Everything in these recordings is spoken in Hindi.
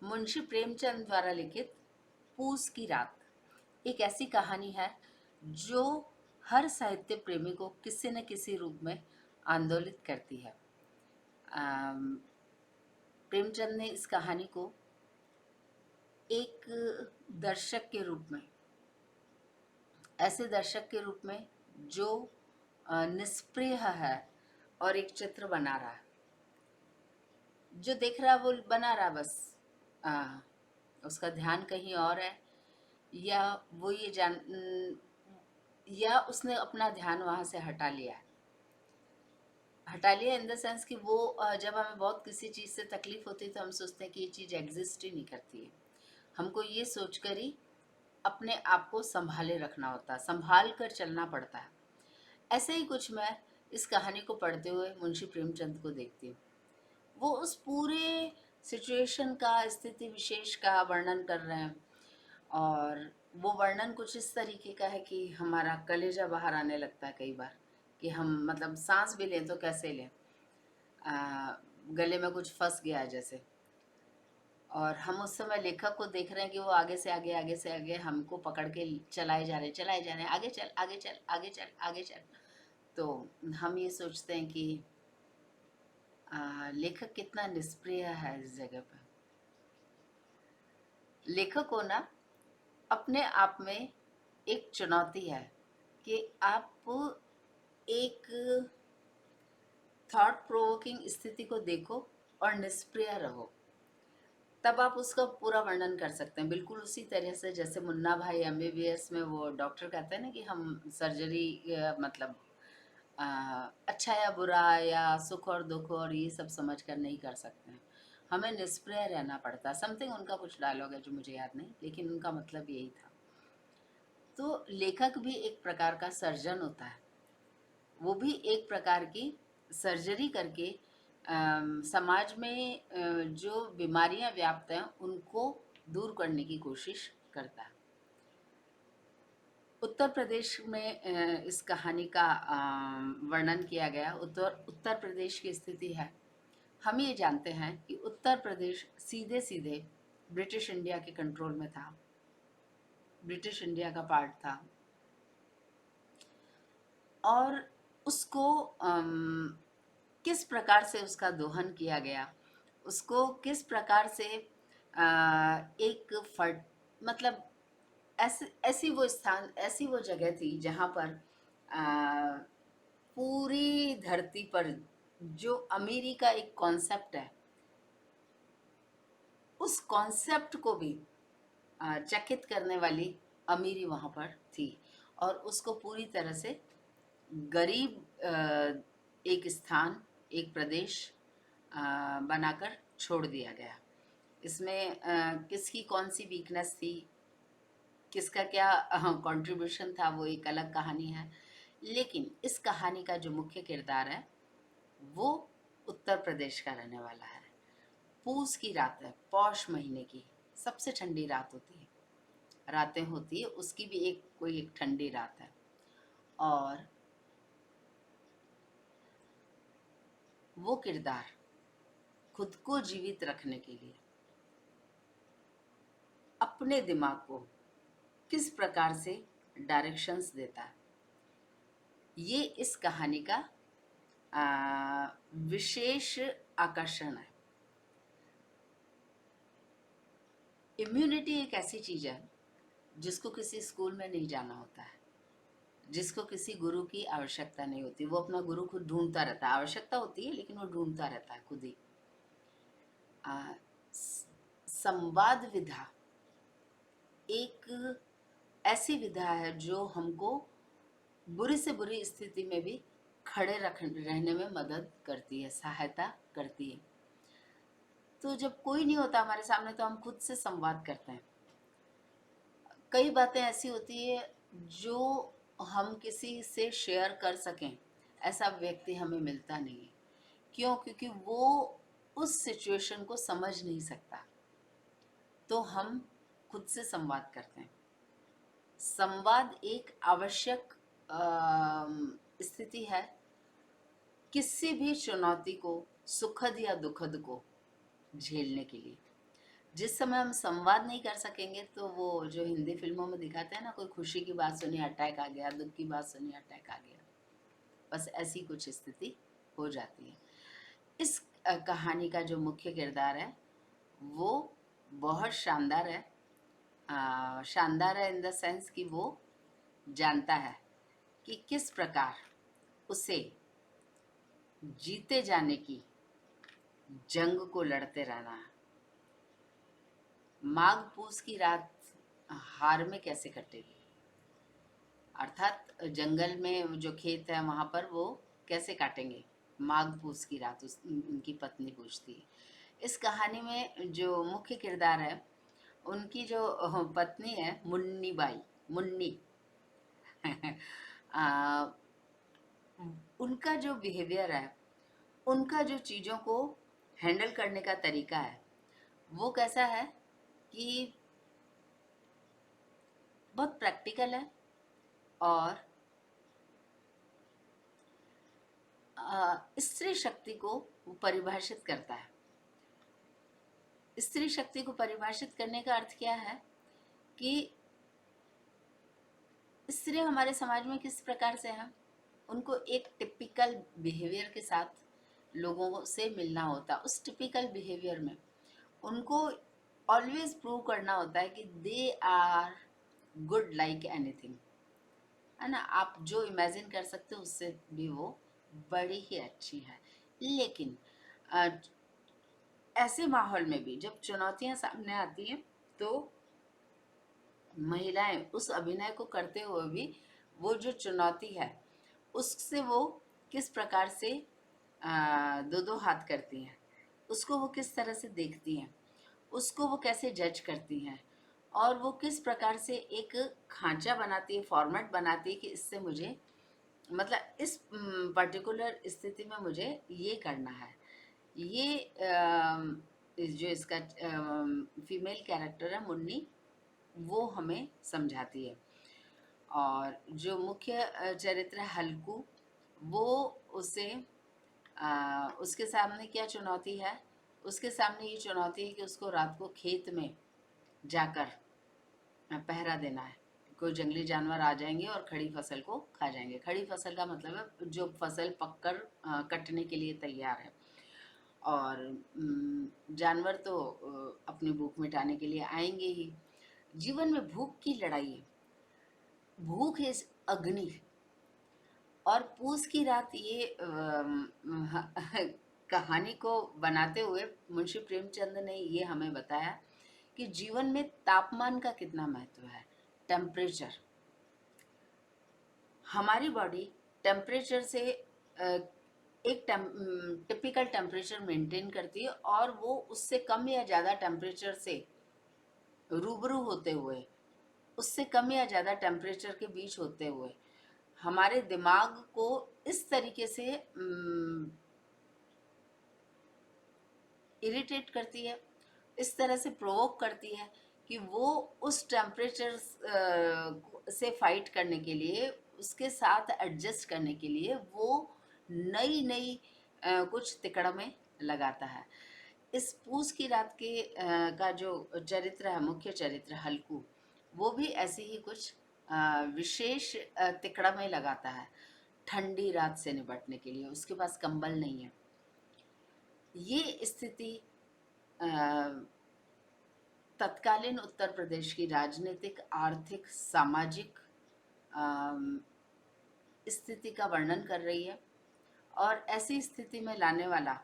मुंशी प्रेमचंद द्वारा लिखित पूस की रात एक ऐसी कहानी है जो हर साहित्य प्रेमी को किसी न किसी रूप में आंदोलित करती है। अम, प्रेमचंद ने इस कहानी को एक दर्शक के रूप में, ऐसे दर्शक के रूप में जो निष्प्रिय है और एक चित्र बना रहा है, जो देख रहा है वो बना रहा बस, आ, उसका ध्यान कहीं और है, या वो ये या उसने अपना ध्यान वहाँ से हटा लिया इन द सेंस कि वो जब हमें बहुत किसी चीज़ से तकलीफ होती है तो हम सोचते हैं कि ये चीज़ एग्जिस्ट ही नहीं करती है। हमको ये सोचकर ही अपने आप को संभाले रखना होता है, संभाल कर चलना पड़ता है। ऐसे ही कुछ मैं इस कहानी को पढ़ते हुए मुंशी प्रेमचंद को देखती हूँ। वो उस पूरे सिचुएशन का, स्थिति विशेष का वर्णन कर रहे हैं, और वो वर्णन कुछ इस तरीके का है कि हमारा कलेजा बाहर आने लगता है कई बार, कि हम मतलब सांस भी लें तो कैसे लें, गले में कुछ फंस गया है जैसे। और हम उस समय लेखक को देख रहे हैं कि वो आगे से आगे, आगे से आगे हमको पकड़ के चलाए जा रहे हैं, आगे चल, आगे चल, आगे चल, आगे चल। तो हम ये सोचते हैं कि लेखक कितना निष्प्रिय है इस जगह पे। लेखक होना अपने आप में एक चुनौती है कि आप एक थॉट प्रोवोकिंग स्थिति को देखो और निष्प्रिय रहो, तब आप उसका पूरा वर्णन कर सकते हैं। बिल्कुल उसी तरह से जैसे मुन्ना भाई एमबीबीएस में वो डॉक्टर कहते हैं ना कि हम सर्जरी मतलब अ, अच्छा या बुरा या सुख और दुख और ये सब समझ कर नहीं कर सकते हैं। हमें निष्प्रिय रहना पड़ता है। समथिंग उनका कुछ डायलॉग है जो मुझे याद नहीं, लेकिन उनका मतलब यही था। तो लेखक भी एक प्रकार का सर्जन होता है। वो भी एक प्रकार की सर्जरी करके समाज में जो बीमारियां व्याप्त हैं उनको दूर करने की कोशिश करता है। उत्तर प्रदेश में इस कहानी का वर्णन किया गया। उत्तर उत्तर प्रदेश की स्थिति है, हम ये जानते हैं कि उत्तर प्रदेश सीधे सीधे ब्रिटिश इंडिया के कंट्रोल में था, ब्रिटिश इंडिया का पार्ट था, और उसको किस प्रकार से उसका दोहन किया गया, उसको किस प्रकार से एक फट मतलब ऐसी वो स्थान, ऐसी वो जगह थी जहाँ पर अ, पूरी धरती पर जो अमीरी का एक कॉन्सेप्ट है, उस कॉन्सेप्ट को भी चकित करने वाली अमीरी वहाँ पर थी, और उसको पूरी तरह से गरीब एक स्थान, एक प्रदेश बनाकर छोड़ दिया गया। इसमें किसकी कौन सी वीकनेस थी, किसका क्या कंट्रीब्यूशन था, वो एक अलग कहानी है। लेकिन इस कहानी का जो मुख्य किरदार है वो उत्तर प्रदेश का रहने वाला है। पूस की रात है, पौष महीने की सबसे ठंडी रात होती है, रातें होती है उसकी भी एक कोई एक ठंडी रात है। और वो किरदार खुद को जीवित रखने के लिए अपने दिमाग को किस प्रकार से डायरेक्शंस देता है, ये इस कहानी का विशेष आकर्षण है। इम्यूनिटी एक ऐसी चीज है जिसको किसी स्कूल में नहीं जाना होता है, जिसको किसी गुरु की आवश्यकता नहीं होती। वो अपना गुरु खुद ढूंढता रहता है, आवश्यकता होती है लेकिन वो ढूंढता रहता है खुद ही। आ, संवाद विधा एक ऐसी विधा है जो हमको बुरी से बुरी स्थिति में भी खड़े रहने में मदद करती है, सहायता करती है। तो जब कोई नहीं होता हमारे सामने तो हम खुद से संवाद करते हैं। कई बातें ऐसी होती है जो हम किसी से शेयर कर सकें, ऐसा व्यक्ति हमें मिलता नहीं है। क्यों? क्योंकि वो उस सिचुएशन को समझ नहीं सकता, तो हम खुद से संवाद करते हैं। संवाद एक आवश्यक स्थिति है किसी भी चुनौती को, सुखद या दुखद को झेलने के लिए। जिस समय हम संवाद नहीं कर सकेंगे तो वो जो हिंदी फिल्मों में दिखाते हैं ना, कोई खुशी की बात सुनी अटैक आ गया, दुख की बात सुनी अटैक आ गया, बस ऐसी कुछ स्थिति हो जाती है। इस कहानी का जो मुख्य किरदार है वो बहुत शानदार है। शानदार है इन द सेंस कि वो जानता है कि किस प्रकार उसे जीते जाने की जंग को लड़ते रहना है। माघ पूस की रात हार में कैसे कटेगी, अर्थात जंगल में जो खेत है वहां पर वो कैसे काटेंगे माघ पूस की रात, उनकी पत्नी पूछती है। इस कहानी में जो मुख्य किरदार है उनकी जो पत्नी है मुन्नी बाई, मुन्नी आ, उनका जो बिहेवियर है, उनका जो चीज़ों को हैंडल करने का तरीका है वो कैसा है कि बहुत प्रैक्टिकल है और स्त्री शक्ति को परिभाषित करता है। स्त्री शक्ति को परिभाषित करने का अर्थ क्या है कि स्त्री हमारे समाज में किस प्रकार से है, उनको एक टिपिकल बिहेवियर के साथ लोगों से मिलना होता है। उस टिपिकल बिहेवियर में उनको ऑलवेज प्रूव करना होता है कि they are good like anything, है ना। आप जो इमेजिन कर सकते हो उससे भी वो बड़ी ही अच्छी है। लेकिन अ, ऐसे माहौल में भी जब चुनौतियां सामने आती हैं तो महिलाएं उस अभिनय को करते हुए भी वो जो चुनौती है उससे वो किस प्रकार से दो दो हाथ करती हैं, उसको वो किस तरह से देखती हैं, उसको वो कैसे जज करती हैं और वो किस प्रकार से एक खांचा बनाती है, फॉर्मेट बनाती है कि इससे मुझे, मतलब इस पर्टिकुलर स्थिति में मुझे ये करना है। ये जो इसका फीमेल कैरेक्टर है मुन्नी, वो हमें समझाती है। और जो मुख्य चरित्र है हल्कू, वो उसे उसके सामने क्या चुनौती है, उसके सामने ये चुनौती है कि उसको रात को खेत में जाकर पहरा देना है। कोई जंगली जानवर आ जाएंगे और खड़ी फसल को खा जाएंगे। खड़ी फसल का मतलब है जो फसल पककर कटने के लिए तैयार है। और जानवर तो अपनी भूख मिटाने के लिए आएंगे ही। जीवन में भूख की लड़ाई है, भूख इज अग्नि। और पूस की रात ये कहानी को बनाते हुए मुंशी प्रेमचंद ने ये हमें बताया कि जीवन में तापमान का कितना महत्व है। टेम्परेचर, हमारी बॉडी टेम्परेचर से एक टिपिकल टेम्परेचर मेंटेन करती है और वो उससे कम या ज़्यादा टेम्परेचर से रूबरू होते हुए, उससे कम या ज़्यादा टेम्परेचर के बीच होते हुए हमारे दिमाग को इस तरीके से इरिटेट करती है, इस तरह से प्रोवोक करती है कि वो उस टेम्परेचर से फाइट करने के लिए, उसके साथ एडजस्ट करने के लिए वो नई नई कुछ तिकड़में लगाता है। इस पूस की रात के का जो चरित्र है, मुख्य चरित्र हल्कू, वो भी ऐसी ही कुछ विशेष तिकड़में लगाता है ठंडी रात से निपटने के लिए। उसके पास कंबल नहीं है। ये स्थिति तत्कालीन उत्तर प्रदेश की राजनीतिक, आर्थिक, सामाजिक स्थिति का वर्णन कर रही है और ऐसी स्थिति में लाने वाला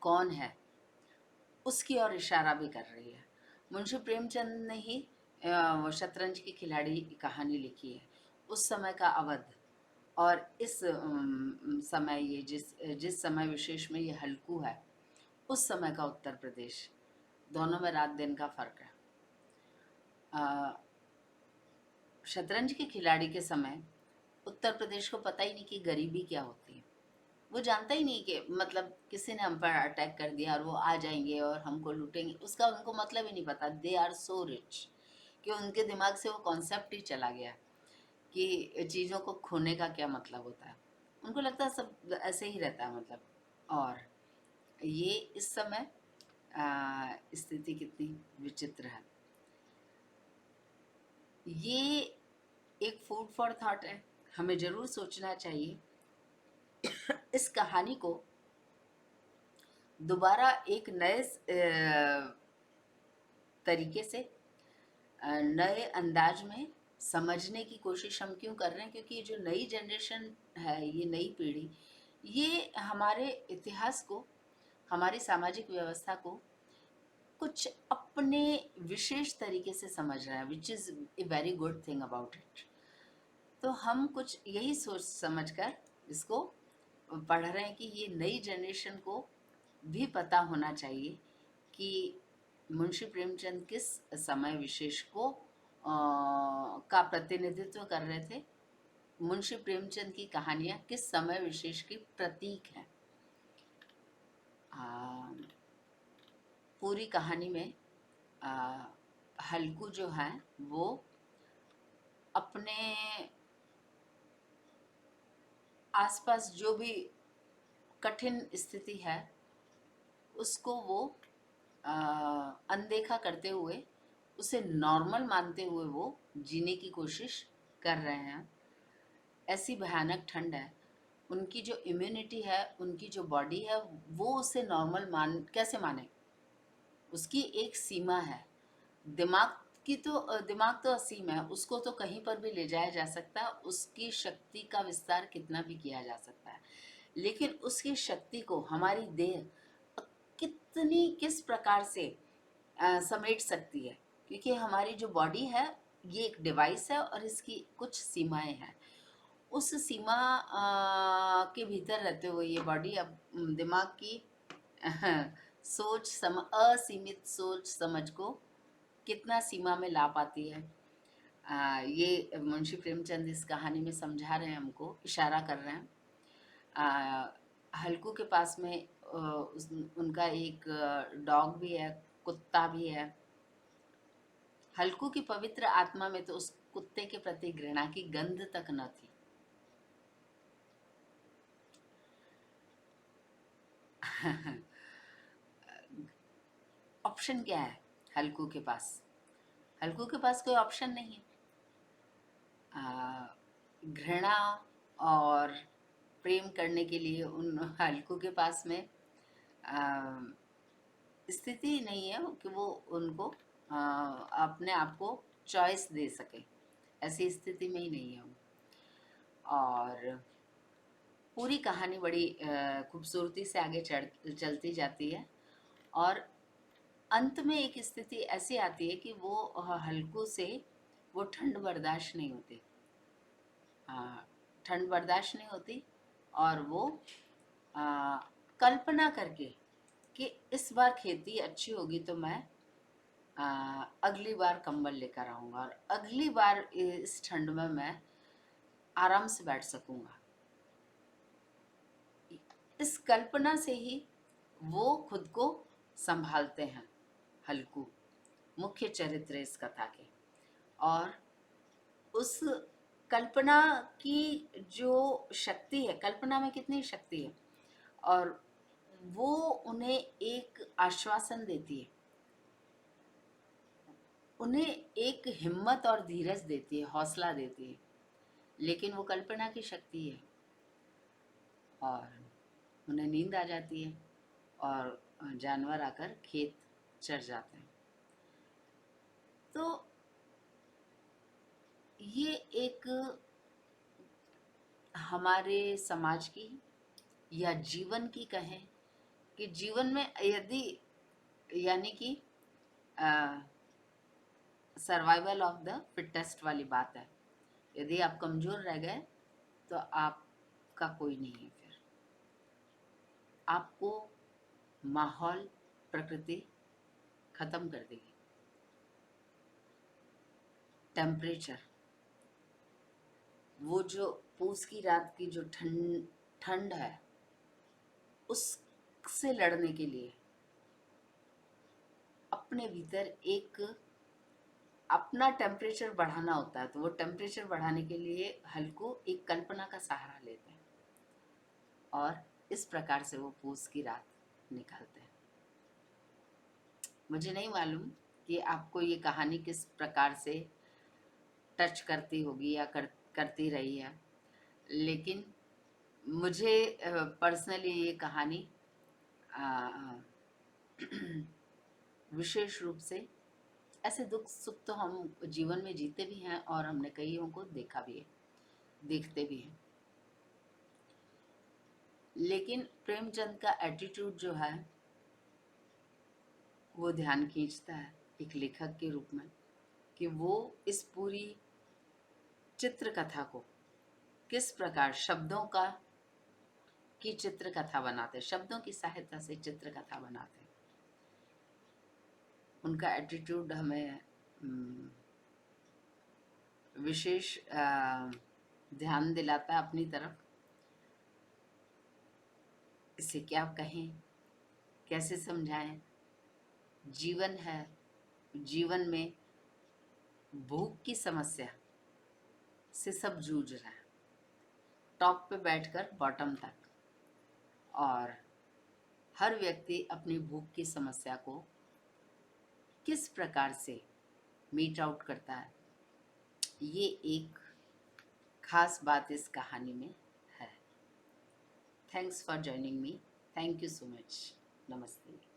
कौन है उसकी ओर इशारा भी कर रही है। मुंशी प्रेमचंद ने ही शतरंज की खिलाड़ी कहानी लिखी है। उस समय का अवध और इस समय, ये जिस समय विशेष में ये हल्कू है, उस समय का उत्तर प्रदेश, दोनों में रात दिन का फर्क है। शतरंज के खिलाड़ी के समय उत्तर प्रदेश को पता ही नहीं कि गरीबी क्या होती है। वो जानता ही नहीं कि मतलब किसी ने हम पर अटैक कर दिया और वो आ जाएंगे और हमको लूटेंगे, उसका उनको मतलब ही नहीं पता। दे आर सो रिच कि उनके दिमाग से वो कॉन्सेप्ट ही चला गया कि चीज़ों को खोने का क्या मतलब होता है। उनको लगता है सब ऐसे ही रहता है मतलब। और ये इस समय स्थिति कितनी विचित्र है। ये एक फूड फॉर थॉट है, हमें जरूर सोचना चाहिए। इस कहानी को दोबारा एक नए तरीके से, नए अंदाज में समझने की कोशिश हम क्यों कर रहे हैं, क्योंकि ये जो नई जनरेशन है, ये नई पीढ़ी, ये हमारे इतिहास को, हमारी सामाजिक व्यवस्था को कुछ अपने विशेष तरीके से समझ रहा है, which is a very good thing about it. तो हम कुछ यही सोच समझ कर इसको पढ़ रहे हैं कि ये नई जनरेशन को भी पता होना चाहिए कि मुंशी प्रेमचंद किस समय विशेष को का प्रतिनिधित्व कर रहे थे। मुंशी प्रेमचंद की कहानियाँ किस समय विशेष की प्रतीक हैं। पूरी कहानी में हल्कू जो है वो अपने आसपास जो भी कठिन स्थिति है उसको वो अनदेखा करते हुए, उसे नॉर्मल मानते हुए वो जीने की कोशिश कर रहे हैं। ऐसी भयानक ठंड है, उनकी जो इम्यूनिटी है, उनकी जो बॉडी है, वो उसे नॉर्मल कैसे माने। उसकी एक सीमा है। दिमाग दिमाग तो असीम है, उसको तो कहीं पर भी ले जाया जा सकता है, उसकी शक्ति का विस्तार कितना भी किया जा सकता है, लेकिन उसकी शक्ति को हमारी देह किस प्रकार से समेट सकती है, क्योंकि हमारी जो बॉडी है ये एक डिवाइस है और इसकी कुछ सीमाएं हैं। उस सीमा के भीतर रहते हुए ये बॉडी अब दिमाग की असीमित सोच समझ को कितना सीमा में ला पाती है। ये मुंशी प्रेमचंद इस कहानी में समझा रहे हैं, हमको इशारा कर रहे हैं। हल्कू के पास में उनका एक डॉग भी है, कुत्ता भी है। हल्कू की पवित्र आत्मा में तो उस कुत्ते के प्रति घृणा की गंध तक न थी। ऑप्शन क्या है हल्कू के पास? हल्कू के पास कोई ऑप्शन नहीं है। घृणा और प्रेम करने के लिए उन हल्कू के पास में स्थिति नहीं है कि वो उनको अपने आप को चॉइस दे सके, ऐसी स्थिति में ही नहीं है वो। और पूरी कहानी बड़ी खूबसूरती से आगे चलती जाती है और अंत में एक स्थिति ऐसी आती है कि वो हल्कू से वो ठंड बर्दाश्त नहीं होती, ठंड बर्दाश्त नहीं होती और वो कल्पना करके कि इस बार खेती अच्छी होगी तो मैं अगली बार कंबल लेकर आऊँगा और अगली बार इस ठंड में मैं आराम से बैठ सकूँगा। इस कल्पना से ही वो खुद को संभालते हैं हल्कू, मुख्य चरित्र इस कथा के। और उस कल्पना की जो शक्ति है, कल्पना में कितनी शक्ति है, और वो उन्हें एक आश्वासन देती है, उन्हें एक हिम्मत और धीरज देती है, हौसला देती है, लेकिन वो कल्पना की शक्ति है और उन्हें नींद आ जाती है और जानवर आकर खेत चर जाते हैं। तो ये एक हमारे समाज की या जीवन की कहें कि जीवन में यदि यानी कि सर्वाइवल ऑफ द फिटेस्ट वाली बात है, यदि आप कमज़ोर रह गए तो आपका कोई नहीं है, फिर आपको माहौल, प्रकृति ख़त्म कर देगी। टेम्परेचर, वो जो पूस की रात की जो ठंड है, उससे लड़ने के लिए अपने भीतर एक अपना टेम्परेचर बढ़ाना होता है। तो वो टेम्परेचर बढ़ाने के लिए हल्कू एक कल्पना का सहारा लेते हैं और इस प्रकार से वो पूस की रात निकालते हैं। मुझे नहीं मालूम कि आपको ये कहानी किस प्रकार से टच करती होगी या करती रही है, लेकिन मुझे पर्सनली ये कहानी अ, विशेष रूप से, ऐसे दुख सुख तो हम जीवन में जीते भी हैं और हमने कईयों को देखा भी है, देखते भी हैं, लेकिन प्रेमचंद का एटीट्यूड जो है वो ध्यान खींचता है एक लेखक के रूप में, कि वो इस पूरी चित्र कथा को किस प्रकार शब्दों का की चित्र कथा बनाते, शब्दों की सहायता से चित्र कथा बनाते। उनका एटीट्यूड हमें विशेष ध्यान दिलाता है अपनी तरफ। इसे क्या कहें, कैसे समझाएं? जीवन है, जीवन में भूख की समस्या से सब जूझ रहे हैं, टॉप पे बैठकर बॉटम तक, और हर व्यक्ति अपनी भूख की समस्या को किस प्रकार से मीट आउट करता है, ये एक खास बात इस कहानी में है। Thanks for joining me, thank you so much, नमस्ते।